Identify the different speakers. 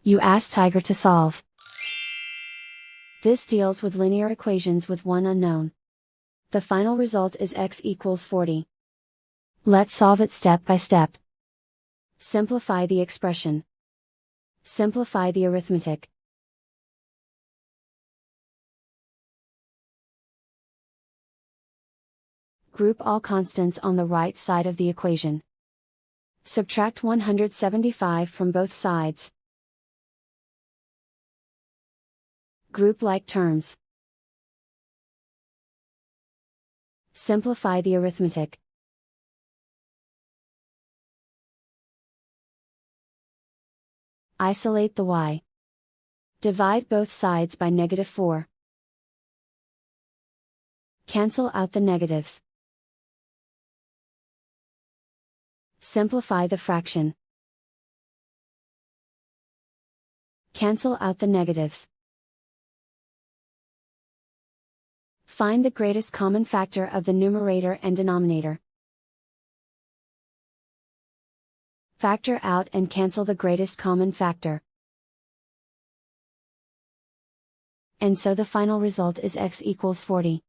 Speaker 1: You ask Tiger to solve. This deals with linear equations with one unknown. The final result is x equals 40. Let's solve it step by step. Simplify the expression. Simplify the arithmetic. Group all constants on the right side of the equation. Subtract 175 from both sides. Group like terms. Simplify the arithmetic. Isolate the y. Divide both sides by -4. Cancel out the negatives. Simplify the fraction. Cancel out the negatives. Find the greatest common factor of the numerator and denominator. Factor out and cancel the greatest common factor. And so the final result is x equals 40.